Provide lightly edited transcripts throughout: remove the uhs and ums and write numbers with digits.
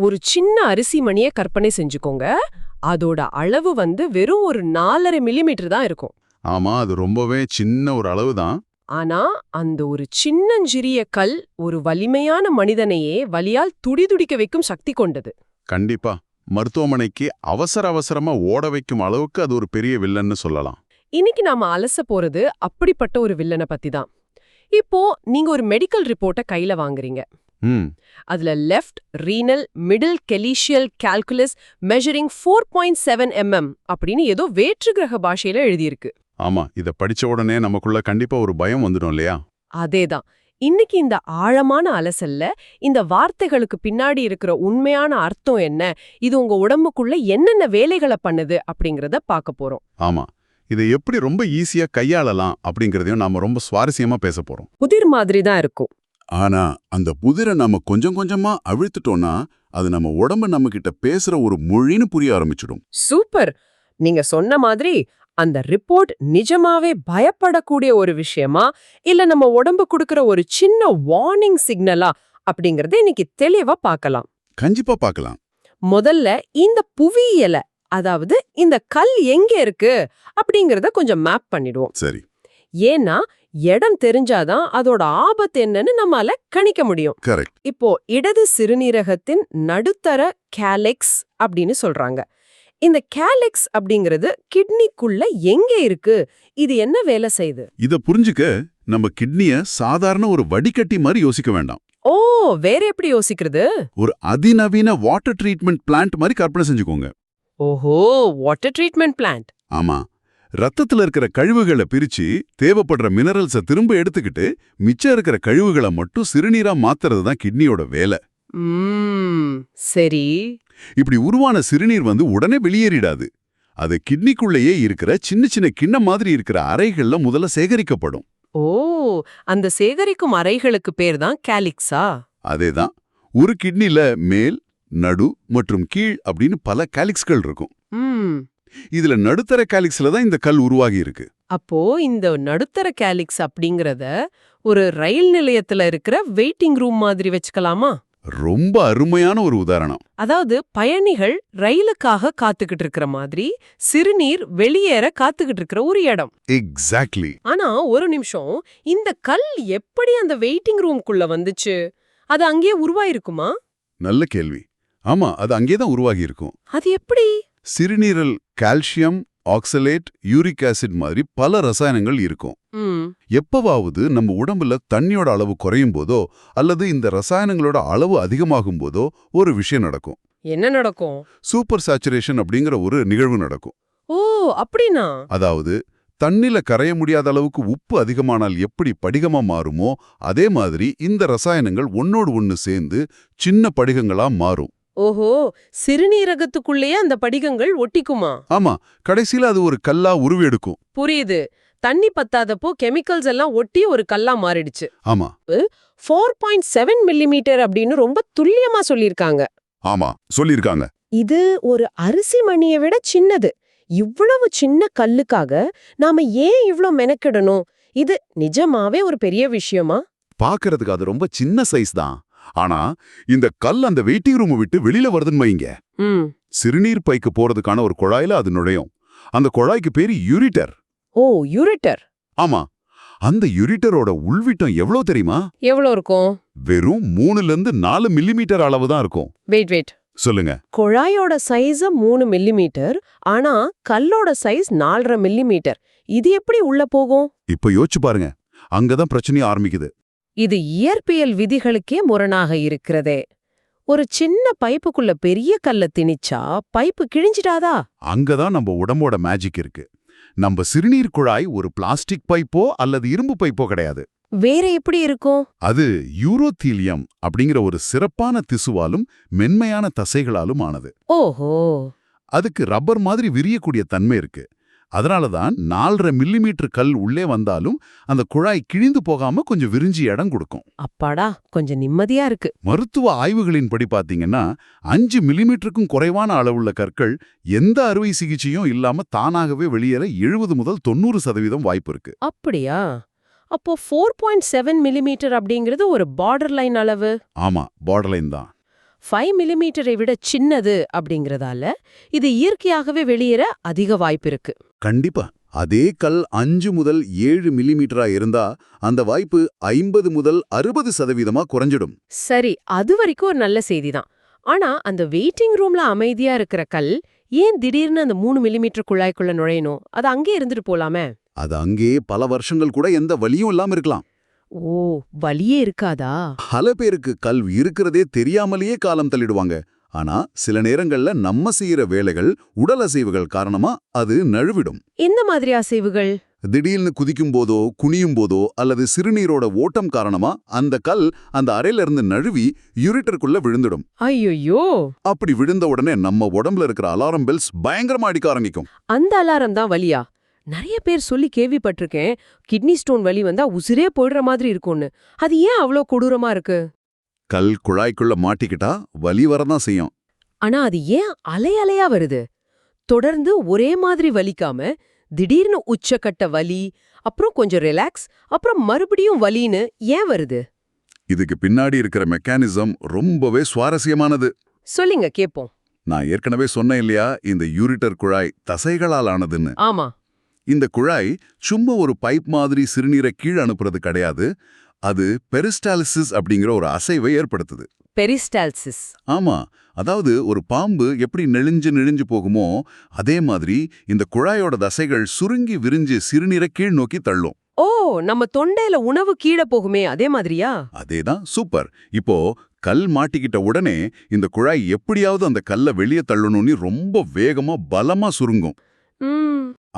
ஒரு சின்ன அரிசி மணிய கற்பனை செஞ்சுக்கோங்க. அதோட அளவு வெறும் ஒரு 4.5 மில்லிமீட்டர் தான் இருக்கும். ஆமா, அது ரொம்பவே சின்ன ஒரு அளவு தான். ஆனா அந்த ஒரு சின்னஞ்சிறிய கல் ஒரு வலிமையான மனிதனையே வலியால் துடிதுடிக்க வைக்கும் சக்தி கொண்டது. கண்டிப்பா. மருத்துவமனைக்கு அவசர அவசரமா ஓட வைக்கும் அளவுக்கு அது ஒரு பெரிய வில்லன்னு சொல்லலாம். இன்னைக்கு நாம அலச போறது அப்படிப்பட்ட ஒரு வில்லனை பத்தி தான். இப்போ நீங்க ஒரு மெடிக்கல் ரிப்போர்ட்ட கையில வாங்குறீங்க. ம் அதுல left renal middle calyceal calculus measuring 4.7 mm அப்படின்னு ஏதோ வேற்று கிரக பாஷையில எழுதியிருக்கு. ஆமா, இத படிச்ச உடனே நமக்குள்ள கண்டிப்பா ஒரு பயம் வந்துடும் இல்லையா? அதேதான். இன்னைக்கு இந்த ஆழமான அலசல்ல இந்த வார்த்தைகளுக்கு பின்னாடி இருக்கிற உண்மையான அர்த்தம் என்ன, இது உங்க உடம்புக்குள்ள என்னென்ன வேலைகளை பண்ணுது அப்படிங்கறத பார்க்க போறோம். ஆமா, இதை எப்படி ரொம்ப ஈஸியா கையாளலாம் அப்படிங்கறதையும் நாம ரொம்ப சுவாரஸ்யமா பேச போறோம். புதிர் மாதிரி தான் இருக்கும். ஆனா அந்த புதிரை நம்ம கொஞ்சம் கொஞ்சமா அழுத்துட்டோம்னா அது நம்ம உடம்பு நம்ம கிட்ட பேசுற ஒரு மொழின்னு புரிய ஆரம்பிச்சிடும். சூப்பர். நீங்க சொன்ன மாதிரி அந்த ரிப்போர்ட் நிஜமாவே பயப்படக்கூடிய ஒரு விஷயமா இல்ல நம்ம உடம்பு கொடுக்கிற ஒரு சின்ன வார்னிங் சிக்னலா அப்படிங்கறத இன்னைக்கு தெளிவா பார்க்கலாம். கண்டிப்பா பார்க்கலாம். முதல்ல இந்த புவியியல, அதாவது இந்த கல் எங்க இருக்கு அப்படிங்கறத கொஞ்சம் மேப் பண்ணிடுவோம். சரி. ஏன்னா இடம் தெரிஞ்சாதான் அதோட ஆபத்து என்னன்னு நம்மால கணிக்க முடியும். கரெக்ட். இப்போ இடது சிறுநீரகத்தின் நடுத்தர கேலெக்ஸ் அப்படின்னு சொல்றாங்க. இந்த கேலெக்ஸ் அப்படிங்கிறது கிட்னிக்குள்ள எங்க இருக்கு, இது என்ன வேலை செய்யுது? இத புரிஞ்சுக்க நம்ம கிட்னிய சாதாரண ஒரு வடிகட்டி மாதிரி யோசிக்க வேண்டாம். ஓ, வேற எப்படி யோசிக்கிறது? ஒரு அதிநவீன வாட்டர் ட்ரீட்மெண்ட் பிளான்ட் மாதிரி கற்பனை செஞ்சுக்கோங்க. ஓஹோ, வாட்டர் ட்ரீட்மெண்ட் பிளான்ட். ஆமா, ரத்தத்துல இருக்கிற கழிவுகளை பிரிச்சு தேவைப்படுற மினரல்ஸை திரும்ப எடுத்துக்கிட்டு மிச்சம் இருக்கிற கழிவுகளை மட்டும் சிறுநீரா மாத்துறது தான் கிட்னியோட வேலை. சரி. இப்படி உருவான சிறுநீர் உடனே வெளியேறிடாது. அது கிட்னிக்குள்ளேயே இருக்கிற சின்ன சின்ன கிண்ணம் மாதிரி இருக்கிற அறைகள்ல முதல்ல சேகரிக்கப்படும். ஓ, அந்த சேகரிக்கும் அறைகளுக்கு பேர் தான் கேலிக்ஸா? அதேதான். ஒரு கிட்னில மேல், நடு மற்றும் கீழ் அப்படின்னு பல கேலிக்ஸ்கள் இருக்கும். இதுல நடுத்தர கேலிக்ஸ்ல தான் இந்த கல் உருவாகி இருக்கு. அப்போ இந்த நடுத்தர கேலிக்ஸ் அப்படிங்கறத ஒரு ரயில் நிலையத்துல இருக்கிற வெயிட்டிங் ரூம் மாதிரி வச்சுக்கலாமா? ரொம்ப அருமையான ஒரு உதாரணம். அதாவது பயணிகள் ரயிலுக்காக காத்துக்கிட்டு இருக்கிற மாதிரி சிறுநீர் வெளியேற காத்துக்கிட்டு இருக்கிற ஒரு இடம். எக்ஸாக்ட்லி. ஆனா ஒரு நிமிஷம், இந்த கல் எப்படி அந்த வெயிட்டிங் ரூம்குள்ள வந்துச்சு? அது அங்கேயே உருவாயிருக்குமா? நல்ல கேள்வி. ஆமா, அது அங்கேதான் உருவாகி இருக்கும். அது எப்படி? சிறுநீரல் கால்சியம், ஆக்சலேட், யூரிக் ஆசிட் மாதிரி பல ரசாயனங்கள் இருக்கும். எப்பவாவது நம்ம உடம்புல தண்ணியோட அளவு குறையும் போதோ அல்லது இந்த ரசாயனங்களோட அளவு அதிகமாகும் போதோ ஒரு விஷயம் நடக்கும். என்ன நடக்கும்? சூப்பர் சாச்சுரேஷன் அப்படிங்கிற ஒரு நிகழ்வு நடக்கும். ஓ, அப்படினா? அதாவது தண்ணில கரைய முடியாத அளவுக்கு உப்பு அதிகமானால் எப்படி படிகமா மாறுமோ அதே மாதிரி இந்த ரசாயனங்கள் ஒன்னோடு ஒன்னு சேர்ந்து சின்ன படிகங்களா மாறும். ஓஹோ, சிறுநீரகத்துக்குள்ளேயே அந்த படிகங்கள் ஒட்டிக்குமா? ஆமா, கடைசியில அது ஒரு கல்லா உருவெடுக்கும். புரியுது. தண்ணி பத்தாதப்போ கெமிக்கல்ஸ் எல்லாம் ஒட்டி ஒரு கல்லா மாறிடுச்சு. ஆமா. 4.7 மில்லிமீட்டர் அப்படின்னு ரொம்ப துல்லியமா சொல்லிருக்காங்க. ஆமா, சொல்லிருக்காங்க. இது ஒரு அரிசி மணியை விட சின்னது. இவ்வளவு சின்ன கல்லுக்காக நாம ஏன் இவ்ளோ மெனக்கிடணும்? இது நிஜமாவே ஒரு பெரிய விஷயமா? பாக்குறதுக்கு அது ரொம்ப சின்ன சைஸ் தான். ஆனா இந்த கல் அந்த வெயிட்டிங் ரூம் விட்டு வெளியில வருதுன்னு வைங்க. சிறுநீர் பைக்கு போறதுக்கான ஒரு குழாயில அது நுழையும். அந்த குழாய்க்கு பேரு யூரிட்டர். ஓ, யூரிட்டர். ஆமா, அந்த யூரிட்டரோட உள்விட்டம் எவ்வளவு தெரியுமா? எவ்வளவு இருக்கும்? வெறும் 3-4 மில்லிமீட்டர் அளவு தான் இருக்கும். வெயிட் சொல்லுங்க. குழாயோட சைஸ் 3 மில்லிமீட்டர், ஆனா கல்லோட சைஸ் 4.5 மில்லிமீட்டர். இது எப்படி உள்ள போகும்? இப்ப யோசிச்சு பாருங்க, அங்கதான் பிரச்சனை ஆரம்பிக்குது. இது இயற்பியல் விதிகளுக்கே முரணாக இருக்கிறதே. ஒரு சின்ன பைப்புக்குள்ள பெரிய கல்ல திணிச்சா பைப்பு கிழிஞ்சிடாதா? அங்கதான் நம்ம உடம்போட மேஜிக் இருக்கு. நம்ம சிறுநீர் குழாய் ஒரு பிளாஸ்டிக் பைப்போ அல்லது இரும்பு பைப்போ கிடையாது. வேற எப்படி இருக்கும்? அது யூரோத்தீலியம் அப்படிங்கிற ஒரு சிறப்பான திசுவாலும் மென்மையான தசைகளாலும் ஆனது. ஓஹோ. அதுக்கு ரப்பர் மாதிரி விரியக்கூடிய தன்மை இருக்கு. அதனாலதான் 4.5 மில்லிமீட்டர் கல் உள்ளே வந்தாலும் அந்த குழாய் கிழிந்து போகாம கொஞ்சம் விரிஞ்சி இடம் கொடுக்கும். அப்பாடா, கொஞ்சம் நிம்மதியா இருக்கு. மருத்துவ ஆய்வுகளின்படி பாத்தீங்கன்னா 5 மில்லிமீட்டருக்கும் குறைவான அளவுள்ள கற்கள் எந்த அறுவை சிகிச்சையும் இல்லாம தானாகவே வெளியேற 70 முதல் 90% வாய்ப்பு இருக்கு. அப்படியா? அப்போ 4.7 மில்லிமீட்டர் அப்படிங்கிறது ஒரு பார்டர் லைன் அளவு. ஆமா, பார்டர் லைன் தான். 5 மில்லிமீட்டரை விட சின்னது அப்படிங்கறதால இது இயற்கையாகவே வெளியேற அதிக வாய்ப்பு இருக்கு. கண்டிப்பா. அதே கல் 5 முதல் 7 மில்லிமீட்டரா இருந்தா அந்த வாய்ப்பு 50 முதல் 60% குறைஞ்சிடும். சரி, அது வரைக்கும் ஒரு நல்ல செய்தி தான். ஆனா அந்த வெயிட்டிங் ரூம்ல அமைதியா இருக்கிற கல் ஏன் திடீர்னு அந்த 3 மில்லிமீட்டர் குழாய்க்குள்ள நுழையணும்? அது அங்கே இருந்துட்டு போலாமே. அது அங்கேயே பல வருஷங்கள் கூட எந்த வலியும் இல்லாம இருக்கலாம். ஓ, வலியே இருக்காதா? பல பேருக்கு கல் இருக்கிறதே தெரியாமலேயே காலம் தள்ளிடுவாங்க. ஆனா சில நேரங்கள்ல நம்ம செய்யற வேலைகள், உடல் அசைவுகள் காரணமா அது நழுவிடும். எந்த மாதிரி அசைவுகள்? திடீர்னு குதிக்கும் போதோ, குனியும் போதோ அல்லது சிறுநீரோட ஓட்டம் காரணமா அந்த கல் அந்த அறையில இருந்து நழுவி யூரிட்டருக்குள்ள விழுந்துடும். ஐயோ, அப்படி விழுந்த உடனே நம்ம உடம்புல இருக்கிற அலாரம் பெல்ஸ் பயங்கரமா அடிக்க ஆரம்பிக்கும். அந்த அலாரம் தான் வலியா? நிறைய பேர் சொல்லி கேள்விப்பட்டிருக்கேன், கிட்னி ஸ்டோன் வலி வந்தா உசிரே போயிடுற மாதிரி இருக்கும்னு. அது ஏன் அவ்வளோ கொடூரமா இருக்கு? கல் குழாய்க்குள்ள மாட்டிக்கிட்டா வலி வரதான் செய்யும். ஆனா அது ஏன் அலை அலையா வருது? தொடர்ந்து ஒரே மாதிரி வலிக்காம திடீர்னு உச்சக்கட்ட வலி, அப்புறம் கொஞ்சம் ரிலாக்ஸ், அப்புறம் மறுபடியும் வலின்னு ஏன் வருது? இதுக்கு பின்னாடி இருக்கிற மெக்கானிசம் ரொம்பவே சுவாரஸ்யமானது. சொல்லுங்க கேப்போம். நான் ஏற்கனவே சொன்னேன் இல்லையா, இந்த யூரிட்டர் குழாய் தசைகளால் ஆனதுன்னு. ஆமா. இந்த குழாய் சும்மா ஒரு பைப் மாதிரி சிறுநீரை கீழ் அனுப்புறது கிடையாது. அது பெரிஸ்டாலிசிஸ் அப்படிங்கிற ஒரு அசைவை ஏற்படுத்துது. பெரிஸ்டால்சிஸ். ஆமா, அதாவது ஒரு பாம்பு எப்படி நெளிஞ்சு போகுமோ அதே மாதிரி இந்த குழாயோட தசைகள் சுருங்கி விரிஞ்சு சிறுநீரை கீழ் நோக்கி தள்ளும். ஓ, நம்ம தொண்டையில உணவு கீழே போகுமே அதே மாதிரியா? அதேதான். சூப்பர். இப்போ கல் மாட்டிக்கிட்ட உடனே இந்த குழாய் எப்படியாவது அந்த கல்லை வெளியே தள்ளணும்னு ரொம்ப வேகமா பலமா சுருங்கும்.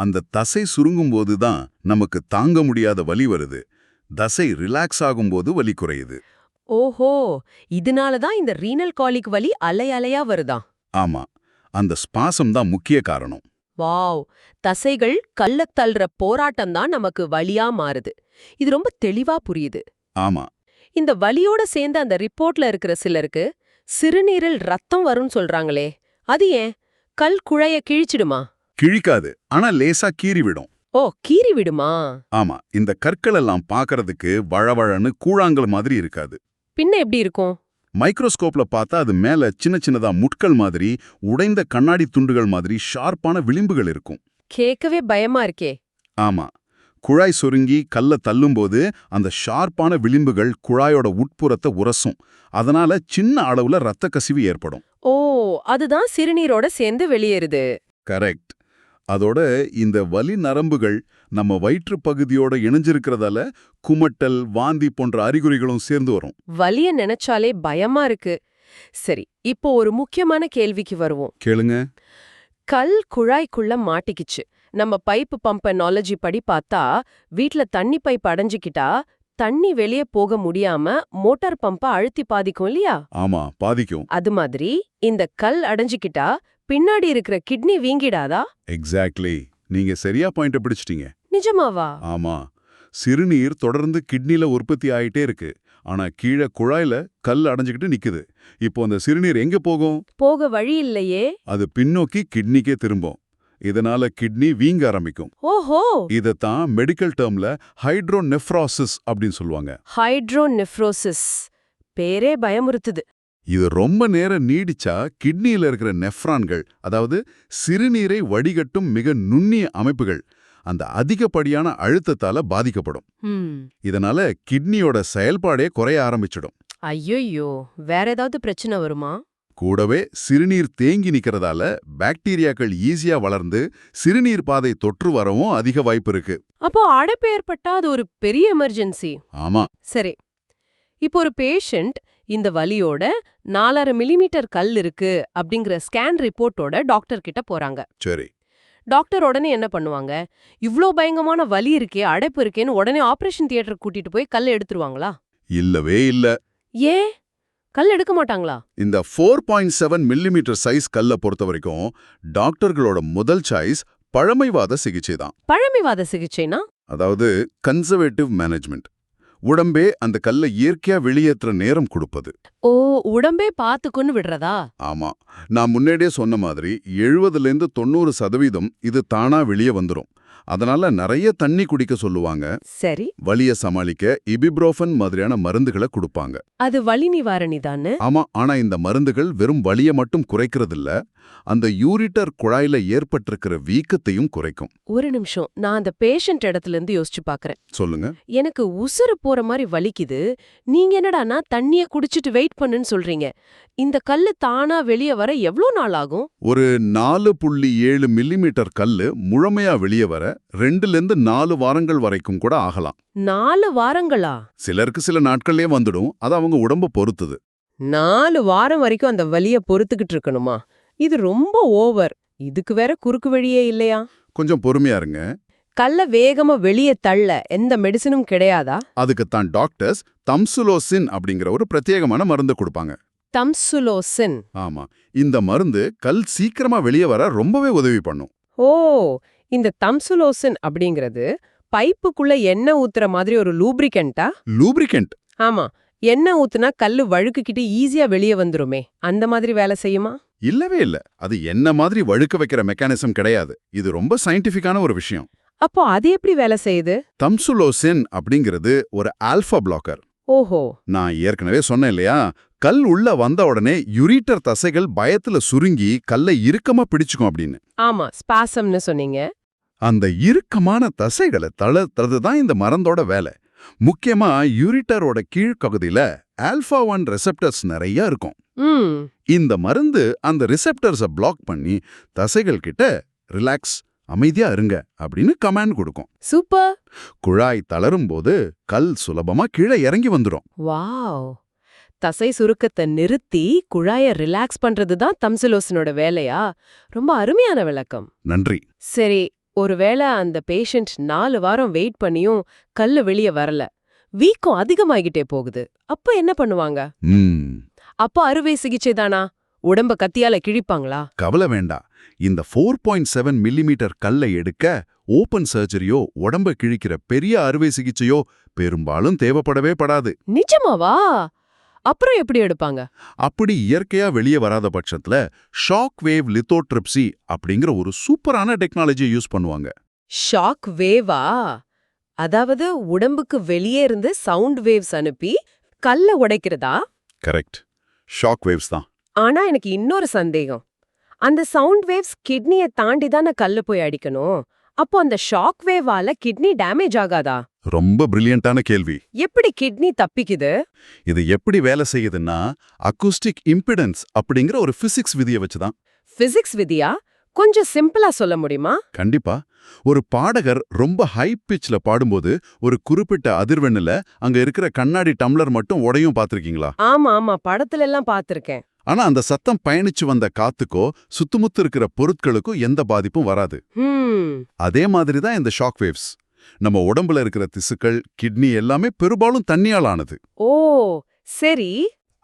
அந்த தசை சுருங்கும் போது தான் நமக்கு தாங்க முடியாத வலி வருது. தசை ரிலாக்ஸ் ஆகும்போது வலி குறையுது. ஓஹோ, இதனால தான் இந்த ரீனல் காலிக் வலி அலை அலையா வருதா? ஆமா, அந்த ஸ்பாசம் தான் முக்கிய காரணம். வாவ், தசைகள் கல்ல தள்ளுற போராட்டம் தான் நமக்கு வலியா மாறுது. இது ரொம்ப தெளிவா புரியுது. ஆமா, இந்த வலியோட சேர்ந்து அந்த ரிப்போர்ட்ல இருக்கிற சிலருக்கு சிறுநீரில் ரத்தம் வரும்னு சொல்றாங்களே, அது ஏன்? கல் குழைய கிழிச்சிடுமா? கிழிக்காது, ஆனா லேசா கீறி விடும். ஓ, கீறி விடுமா? ஆமா, இந்த கற்கள் எல்லாம் பார்க்கறதுக்கு வழவழன்னு கூழாங்கல் மாதிரி இருக்காது. பின்ன எப்படி இருக்கும்? மைக்ரோஸ்கோப்ல பார்த்தா அது மேல சின்னதா முட்கள் மாதிரி, உடைந்த கண்ணாடி துண்டுகள் மாதிரி ஷார்ப்பான விளிம்புகள் இருக்கும். கேட்கவே பயமா இருக்கே. ஆமா, குழாய் சுருங்கி கல்ல தள்ளும்போது அந்த ஷார்ப்பான விளிம்புகள் குழாயோட உட்புறத்தை உரசும். அதனால சின்ன அளவுல ரத்த கசிவு ஏற்படும். ஓ, அதுதான் சிறுநீரோட சேர்ந்து வெளியேறுது. கரெக்ட். அதோட இந்த வலி நரம்புகள் நம்ம வயிற்று பகுதியோட இணைஞ்சிருக்கிறதால குமட்டல், வாந்தி போன்ற அறிகுறிகளும் சேர்ந்து வரும். வலிய நினைச்சாலே பயமா இருக்கு. சரி, இப்போ ஒரு முக்கியமான கேள்விக்கு வருவோம். கேளுங்க. கல் குழாய்க்குள்ள மாட்டிக்கிச்சு. நம்ம பைப்பு பம்ப நாலஜி படி பார்த்தா, வீட்ல தண்ணி பைப் அடைஞ்சுக்கிட்டா தண்ணி வெளியே போக முடியாம மோட்டார் பம்ப அழுத்தி பாதிக்கும் இல்லையா? ஆமா, பாதிக்கும். அது மாதிரி இந்த கல் அடைஞ்சுக்கிட்டா பின்னாடி இருக்கிற கிட்னி வீங்கிடாதா? எக்ஸாக்ட்லி. நீங்க சரியா பாயிண்ட பிடிச்சிட்டீங்க. நிஜமாவா? ஆமா, சிறுநீர் தொடர்ந்து கிட்னில உற்பத்தி ஆயிட்டே இருக்கு. ஆனா கீழே குழாயில கல் அடைஞ்சுக்கிட்டு நிக்குது. இப்போ அந்த சிறுநீர் எங்க போகும்? போக வழி இல்லையே. அது பின்னோக்கி கிட்னிக்கே திரும்பும். இதனால கிட்னி வீங்க ஆரம்பிக்கும். ஓஹோ, இதத்தான் மெடிக்கல் டேர்ம்ல ஹைட்ரோநெஃப்ரோசிஸ் அப்படின்னு சொல்லுவாங்க. ஹைட்ரோநெஃப்ரோசிஸ். பேரே பயமுறுத்துது. இது ரொம்ப நேரம் நீடிச்சா கிட்னியில இருக்கிற நெஃப்ரான்கள், அதாவது சிறுநீரை வடிகட்டும் மிக நுண்ணிய அமைப்புகள், அந்த அதிகப்படியான அழுத்தத்தால பாதிக்கப்படும். இதனால கிட்னியோட செயல்பாடே குறைய ஆரம்பிச்சிடும். ஐயோ, வேற ஏதாவது பிரச்சனை வருமா? கூடவே சிறுநீர் தேங்கி நிக்கிறதால பாக்டீரியாக்கள் ஈஸியா வளர்ந்து சிறுநீர் பாதை தொற்று வரவும் அதிக வாய்ப்பு இருக்கு. அப்போ அடைப்பு ஏற்பட்டா அது ஒரு பெரிய எமர்ஜென்சி. ஆமா. சரி, இப்போ ஒரு பேஷண்ட் இந்த வலியோட 4.5 மில்லிமீட்டர் கல் இருக்கு அப்படிங்கிற ஸ்கேன் ரிப்போர்ட்டோட டாக்டர் கிட்ட போறாங்க. சரி. டாக்டர் உடனே என்ன பண்ணுவாங்க? இவ்ளோ பயங்கரமான வலி இருக்கே, அடைப்பு இருக்கேன்னு உடனே ஆபரேஷன் தியேட்டருக்கு கூட்டிட்டு போய் கல் எடுத்துருவாங்களா? இல்லவே இல்ல. ஏன் கல் எடுக்க மாட்டாங்களா? இந்த 4.7 மில்லிமீட்டர் சைஸ் கல்ல பொறுத்த வரைக்கும் டாக்டர்களோட முதல் சாய்ஸ் பழமைவாத சிகிச்சை தான். பழமைவாத சிகிச்சைனா? அதாவது கன்சர்வேட்டிவ் மேனேஜ்மெண்ட். உடம்பே அந்த கல்லை இயற்கையா வெளியேற்ற நேரம் கொடுப்பது. ஓ, உடம்பே பாத்துக்குன்னு விடுறதா? ஆமா, நான் முன்னாடியே சொன்ன மாதிரி 70% இது தானா வெளியே வந்துரும். அதனால நிறைய தண்ணி குடிக்க சொல்லுவாங்க. சரி, வலிய சமாளிக்க இபிப்ரோஃபன் மாதிரியான மருந்துகளை கொடுப்பாங்க. அது வலி நிவாரணி தானே? ஆமா, ஆனா இந்த மருந்துகள் வெறும் வலிய மட்டும் குறைக்கிறதில்ல, அந்த யூரிட்டர் குழாயில ஏற்பட்டிருக்கிற வீக்கத்தையும் குறைக்கும். ஒரு நிமிஷம், நான் அந்த பேஷண்ட் இடத்துல இருந்து யோசிச்சு பாக்குறேன். சொல்லுங்க. எனக்கு உசுறு போற மாதிரி வலிக்குது, நீங்க என்னடானா தண்ணிய குடிச்சிட்டு வெயிட் பண்ணுன்னு சொல்றீங்க. இந்த கல்லு தானா வெளியே வர எவ்வளவு நாள் ஆகும்? ஒரு 4.7 மில்லிமீட்டர் கல்லு முழுமையா வெளியே வர 2 to 4 வாரங்கள் வரைக்கும் கூட ஆகலாம். 4 வாரங்களா? சிலருக்கு சில நாட்கள்லயே வந்துடும், அது அவங்க உடம்ப பொறுத்தது. 4 வாரம் வரைக்கும் அந்த வலிய பொறுத்துக்கிட்டு இருக்கணுமா? இது ரொம்ப ஓவர். இதுக்கு வேற குறுக்கு வழியே இல்லையா? கொஞ்சம் பொறுமையா இருங்க. கல்ல வேகமா வெளியே தள்ள எந்த மெடிசனும் கிடையாதா? அதுக்குத்தான் டாக்டர்ஸ் தம்சுலோசின் அப்படிங்கிற ஒரு பிரத்யேகமான மருந்து கொடுப்பாங்க. தம்சுலோசின். ஆமா, இந்த மருந்து கல் சீக்கிரமா வெளியே வர ரொம்பவே உதவி பண்ணும். ஓ, இந்த தம்சுலோசின் அப்படிங்கிறது பைப்புக்குள்ள எண்ணெய் ஊத்துற மாதிரி ஒரு லூப்ரிகண்டா? லூப்ரிகன்ட். ஆமா, எண்ணெய் ஊத்துனா கல்லு வழுக்குக்கிட்டு ஈஸியா வெளியே வந்துருமே, அந்த மாதிரி வேலை செய்யுமா? இல்லவே இல்ல, அது என்ன மாதிரி வழுக்க வைக்கிற மெக்கானிசம் கிடையாது. இது ரொம்ப சயின்டிஃபிக்கான ஒரு விஷயம். அப்போ அது எப்படி வேலை செய்யுது? தம்சுலோசின் அப்படிங்கிறது ஒரு ஆல்பா பிளாக்கர். ஓஹோ. நான் ஏற்கனவே சொன்னேன் இல்லையா, கல் உள்ள வந்த உடனே யூரிட்டர் தசைகள் பயத்துல சுருங்கி கல்லை இறுக்கமா பிடிச்சுக்கும் அப்படின்னு. ஆமா, ஸ்பாசம்னு சொன்னீங்க. அந்த இறுக்கமான தசைகளை தளர்த்துறது தான் இந்த மருந்தோட வேலை. முக்கியமா யூரிட்டரோட கீழ்ப்பகுதியில ஆல்பா-1 ரெசெப்டர்ஸ் நிறைய இருக்கும். இந்த மருந்து அந்த ரிசெப்டர்ஸை பிளாக் பண்ணி தசைகள் கிட்ட ரிலாக்ஸ், அமைதியா இருங்க அப்படின்னு கமாண்ட் கொடுக்கும். சூப்பர். குழாய் தளரும் போது கல் சுலபமா கீழே இறங்கி வந்துரும். வாவ். தசை சுருக்கத்தை நிறுத்தி குழாய ரிலாக்ஸ் பண்றது தான் தம்சுலோசினோட வேலையா? ரொம்ப அருமையான விளக்கம். நன்றி. சரி, ஒருவேளை அந்த பேஷண்ட் 4 வாரம் வெயிட் பண்ணியும் கல்லு வெளியே வரல, வீக்கம் அதிகமாகிட்டே போகுது, அப்ப என்ன பண்ணுவாங்க? அப்ப அறுவை சிகிச்சை தானா? உடம்ப கத்தியால கிழிப்பாங்களா? கவலை வேண்டாம். இந்த 4.7 மில்லிமீட்டர் கல்லை எடுக்க ஓபன் சர்ஜரியோ உடம்ப கிழிக்கிற பெரிய அறுவை சிகிச்சையோ பெரும்பாலும் தேவைப்படவே படாது. நிஜமாவா? அப்புறம் எப்படி எடுப்பாங்க? அப்படி இயற்கையா வெளியே வராத பட்சத்துல ஷாக் வேவ் லித்தோட்ரிப்சி அப்படிங்கிற ஒரு சூப்பரான டெக்னாலஜியை யூஸ் பண்ணுவாங்க. ஷாக் வேவா? அதாவது உடம்புக்கு வெளியே இருந்து சவுண்ட் வேவ்ஸ் அனுப்பி கல்ல உடைக்கிறதா? கரெக்ட், ஷாக் வேவ்ஸ் தான். ஆனா எனக்கு இன்னொரு சந்தேகம். அந்த சவுண்ட் வேவ்ஸ் கிட்னியை தாண்டி தானே கல்லு போய் அடிக்கணும். அப்போ அந்த ஷாக் வேவால கிட்னி டேமேஜ் ஆகாதா? ரொம்ப பிரில்லியண்டான கேள்வி. எப்படி கிட்னி தப்பிக்குது? இது எப்படி வேலை செய்யுதுன்னா அக்கூஸ்டிக் இம்பிடன்ஸ் அப்படிங்கிற ஒரு பிசிக்ஸ் விதியை வச்சுதான். பிசிக்ஸ் விதியா? கொஞ்சம் சிம்பிளா சொல்ல முடியுமா? கண்டிப்பா. ஒரு பாடகர் ரொம்ப ஹை பிட்ச்ல பாடும்போது ஒரு குறிப்பிட்ட அதிர்வெண்ணுல அங்க இருக்கிற கண்ணாடி டம்ளர் மட்டும் உடையும் பாத்திருக்கீங்களா? ஆமா ஆமா, படத்துல எல்லாம் பாத்திருக்கேன். ஆனா அந்த சத்தம் பயணிச்சு வந்த காத்துக்கோ சுத்துமுத்து இருக்கிற பொருட்களுக்கோ எந்த பாதிப்பும் வராது. அதே மாதிரிதான் இந்த ஷாக் வேவ்ஸ். நம்ம உடம்புல இருக்கிற திசுக்கள், கிட்னி எல்லாமே பெரும்பாலும் தண்ணியால் ஆனது. ஓ சரி.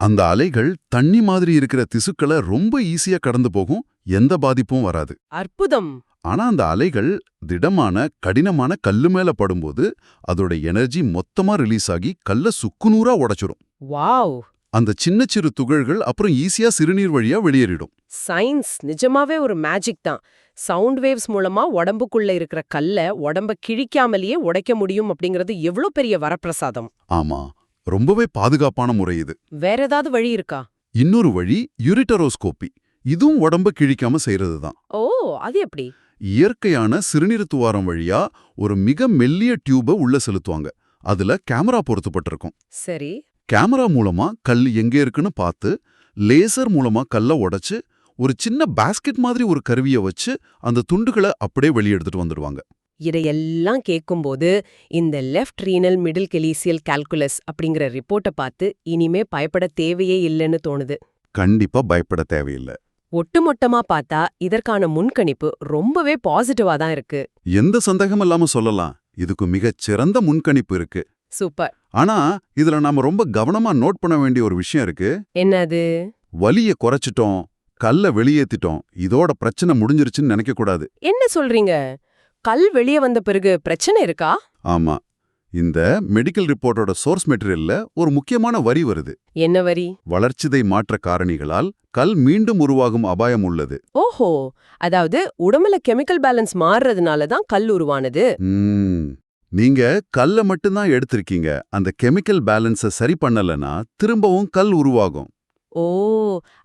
அந்த அலைகள் தண்ணி மாதிரி இருக்கிற திசுக்களை ரொம்ப ஈஸியா கடந்து போகும், எந்த பாதிப்பும் வராது. அற்புதம். ஆனா அந்த அலைகள் திடமான கடினமான கல்லு மேல படும்போது அதோட எனர்ஜி மொத்தமா ரிலீஸ் ஆகி கல்ல சுக்குநூறா உடைச்சிரும். வாவ். அந்த சின்ன சிறு துகள்கள் அப்புறம் ஈஸியா சிறுநீர் வழியா வெளியேறிடும். சயின்ஸ் நிஜமாவே ஒரு மேஜிக் தான். சவுண்ட் வேவ்ஸ் மூலமா உடம்புக்குள்ள இருக்கிற கல்ல உடம்ப கிழிக்காமலேயே உடைக்க முடியும் அப்படிங்கிறது எவ்வளவு பெரிய வரப்பிரசாதம். ஆமா, ரொம்பவே பாதுகாப்பான முறை இது. வேற ஏதாவது வழி இருக்கா? இன்னொரு வழி யூரிட்டரோஸ்கோபி. இதுவும் உடம்ப கிழிக்காம செய்யறதுதான். ஓ, அது எப்படி? இயற்கையான சிறுநீர் துவாரம் வழியா ஒரு மிக மெல்லிய டியூபை உள்ள செலுத்துவாங்க. அதுல கேமரா பொருத்தப்பட்டிருக்கும். சரி. கேமரா மூலமா கல் எங்க இருக்குன்னு பார்த்து லேசர் மூலமா கல்ல உடைச்சு ஒரு சின்ன பாஸ்கெட் மாதிரி ஒரு கருவியை வச்சு அந்த துண்டுகளை அப்படியே வெளியெடுத்துட்டு வந்துடுவாங்க. இதையெல்லாம் கேட்கும்போது இந்த லெஃப்ட் ரீனல் மிடில் கெலீசியல் கால்குலஸ் அப்படிங்கிற ரிப்போர்ட்டை பார்த்து இனிமே பயப்பட தேவையே இல்லைன்னு தோணுது. கண்டிப்பா பயப்பட தேவையில்லை. ஒட்டுமொட்டமா பார்த்தா இதற்கான முன்கணிப்பு ரொம்பவே பாசிட்டிவா தான் இருக்கு. எந்த சந்தேகம் இல்லாம சொல்லலாம், இதுக்கு மிகச் சிறந்த முன்கணிப்பு இருக்கு. சூப்பர். ஆனா இதுல நாம ரொம்ப கவனமா நோட் பண்ண வேண்டிய ஒரு விஷயம் இருக்கு. என்னது? வலிய குறைச்சிட்டோம், கல்ல வெளியேத்திட்டோம், இதோட பிரச்சனை முடிஞ்சிருச்சுன்னு நினைக்க கூடாது. என்ன சொல்றீங்க? கல் வெளியே வந்த பிறகு பிரச்சனை இருக்கா? ஆமா, இந்த மெடிக்கல் ரிப்போர்ட்டோட சோர்ஸ் மெட்டீரியல்ல ஒரு முக்கியமான வரி வருது. என்ன வரி? வளர்ச்சிதை மாற்ற காரணிகளால் கல் மீண்டும் உருவாகும் அபாயம் உள்ளது. ஓஹோ, அதாவது உடம்புல கெமிக்கல் பேலன்ஸ் மாறுறதுனால தான் கல் உருவானது. நீங்க கல்ல மட்டும்தான் எடுத்திருக்கீங்க. அந்த கெமிக்கல் பேலன்ஸ சரி பண்ணலனா திரும்பவும் கல் உருவாகும். ஓ,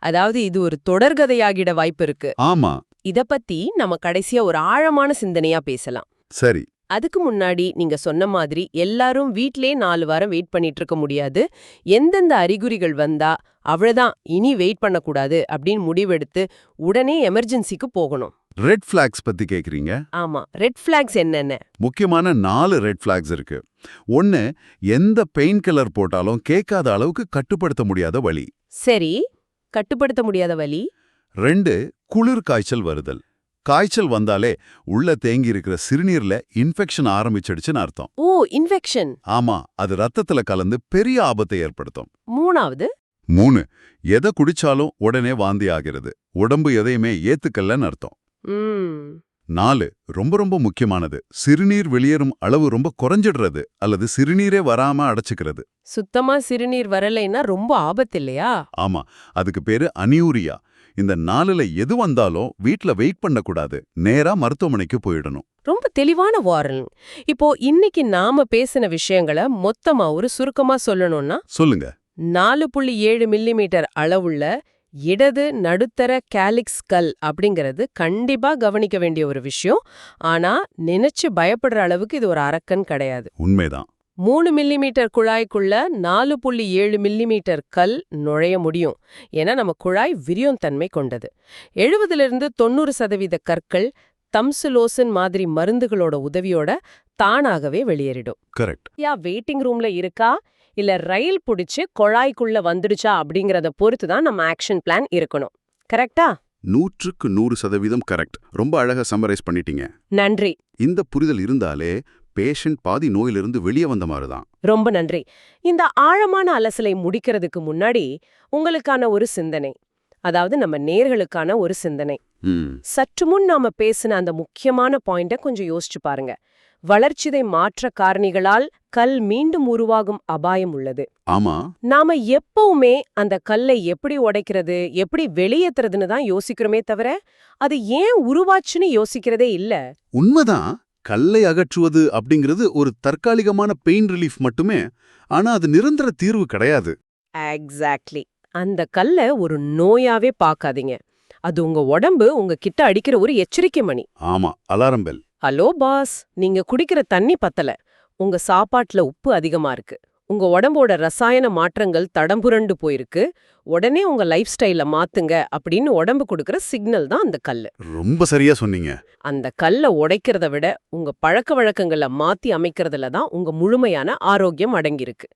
அதாவது இது ஒரு தொடர்கதையாகிட வாய்ப்பு இருக்கு. ஆமா. இத பத்தி நம்ம கடைசியா ஒரு ஆழமான சிந்தனையா பேசலாம். சரி. அதுக்கு முன்னாடி நீங்க சொன்ன மாதிரி எல்லாரும் வீட்லயே 4 வாரம் வெயிட் பண்ணிட்டு இருக்க முடியாது. எந்தெந்த அறிகுறிகள் வந்தா அவ்வளவுதான் இனி வெயிட் பண்ணக்கூடாது அப்படின்னு முடிவெடுத்து உடனே எமர்ஜென்சிக்கு போகணும். ரெட் ஃபிளாக்ஸ் பத்தி கேக்குறீங்க? ஆமா, ரெட் ஃபிளாக்ஸ் என்னென்ன? முக்கியமான 4 ரெட் ஃபிளாக்ஸ் இருக்கு. 1, எந்த பெயின் கில்லர் போட்டாலும் கேட்காத அளவுக்கு கட்டுப்படுத்த முடியாத வலி. சரி, கட்டுப்படுத்த முடியாத வலி. 2, குளிர் காய்ச்சல் வருதல். காய்ச்சல் வந்தாலே உள்ள தேங்கி இருக்கிற சிறுநீர்ல இன்ஃபெக்ஷன் ஆரம்பிச்சிடுச்சுன்னு அர்த்தம். ஓ, இன்ஃபெக்ஷன். ஆமா, அது ரத்தத்துல கலந்து பெரிய ஆபத்தை ஏற்படுத்தும். 3வது, 3, எதை குடிச்சாலும் உடனே வாந்தி ஆகிறது. உடம்பு எதையுமே ஏத்துக்கலன்னு அர்த்தம். 4, ரொம்ப ரொம்ப முக்கியமானது, சிறுநீர் வெளியேறும் அளவு ரொம்ப குறைஞ்சிடுறது அல்லது சிறுநீரே வராம அடைச்சுக்கிறது. சுத்தமா சிறுநீர் வரலைன்னா ரொம்ப ஆபத்து இல்லையா? ஆமா, அதுக்கு பேரு அனியூரியா. இந்த 4ல எது வந்தாலும் வீட்ல வெயிட் பண்ணக்கூடாது, நேரா மருத்துவமனைக்கு போயிடணும். ரொம்ப தெளிவான வாரன். இப்போ இன்னைக்கு நாம பேசின விஷயங்களை மொத்தமா ஒரு சுருக்கமா சொல்லணும்னா, சொல்லுங்க. 4.7 மில்லிமீட்டர் அளவுள்ள இடது நடுத்தர கேலிக்ஸ் கல் அப்படிங்கிறது கண்டிப்பா கவனிக்க வேண்டிய ஒரு விஷயம். ஆனா நினைச்சு பயப்படுற அளவுக்கு இது ஒரு அரக்கன் கிடையாது. உண்மைதான். 3 மில்லிமீட்டர் குழாய்க்குள்ள 4.7 மில்லிமீட்டர் கல் நுழைய முடியும். ஏன்னா நம்ம குழாய் விரியும் தன்மை கொண்டது. 70% கற்கள் தம்சுலோசன் மாதிரி மருந்துகளோட உதவியோட தானாகவே வெளியேறிடும். கரெக்ட். வெயிட்டிங் ரூம்ல இருக்கா இல்ல ரயில் புடிச்சு குழாய்க்குள்ள வந்துடுச்சா அப்படிங்கறத பொறுத்து தான் நம்ம ஆக்ஷன் பிளான் இருக்கணும். கரெக்டா? 100க்கு 100% கரெக்ட். ரொம்ப அழகா சம்மரைஸ் பண்ணிட்டீங்க. நன்றி. இந்த புரிதல் இருந்தாலே பேஷண்ட் பாதி நோயிலிருந்து வெளியே வந்த மாதிரிதான். ரொம்ப நன்றி. இந்த ஆழமான அலசலை முடிக்கிறதுக்கு முன்னாடி உங்களுக்கான ஒரு சிந்தனை, அதாவது நம்ம நேர்களுக்கான ஒரு சிந்தனை. சற்று முன் நாம பேசின அந்த முக்கியமான பாயிண்ட கொஞ்சம் யோசிச்சு பாருங்க. வளர்ச்சிதை மாற்ற காரணிகளால் கல் மீண்டும் உருவாகும் அபாயம் உள்ளது. ஆமா. நாம எப்பவுமே அந்த கல்லை எப்படி உடைக்கிறது, எப்படி வெளியேத்துறதுன்னு தான் யோசிக்கிறோமே தவிர அது ஏன் உருவாச்சுன்னு யோசிக்கிறதே இல்ல. உண்மைதான். கல்லை அகற்றுவது அப்படிங்கிறது ஒரு தற்காலிகமான பெயின் ரிலீஃப் மட்டுமே. ஆனா அது நிரந்தர தீர்வு கிடையாது. எக்ஸாக்ட்லி. அந்த கல்லை ஒரு நோயாவே பார்க்காதீங்க. அது உங்க உடம்பு உங்ககிட்ட அடிக்கிற ஒரு எச்சரிக்கை மணி. ஆமா, அலாரம் பெல். ஹலோ பாஸ், நீங்க குடிக்கிற தண்ணி பத்தல, உங்க சாப்பாட்டுல உப்பு அதிகமா இருக்கு, உங்க உடம்போட ரசாயன மாற்றங்கள் தடம்புரண்டு போயிருக்கு, உடனே உங்க லைஃப் ஸ்டைல மாத்துங்க அப்படின்னு உடம்பு கொடுக்கற சிக்னல் தான் அந்த கல்லு. ரொம்ப சரியா சொன்னீங்க. அந்த கல்லை உடைக்கிறத விட உங்க பழக்க வழக்கங்களை மாத்தி அமைக்கிறதுல தான் உங்க முழுமையான ஆரோக்கியம் அடங்கியிருக்கு.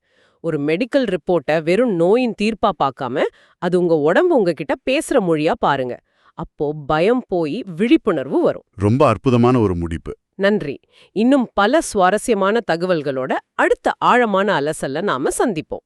ஒரு மெடிக்கல் ரிப்போர்ட்டை வெறும் நோயின் தீர்ப்பா பார்க்காம அது உங்க உடம்பு உங்ககிட்ட பேசுற மொழியா பாருங்க. அப்போ பயம் போய் விழிப்புணர்வு வரும். ரொம்ப அற்புதமான ஒரு முடிப்பு. நன்றி. இன்னும் பல சுவாரஸ்யமான தகவல்களோட அடுத்த ஆழமான அலசல்ல நாம சந்திப்போம்.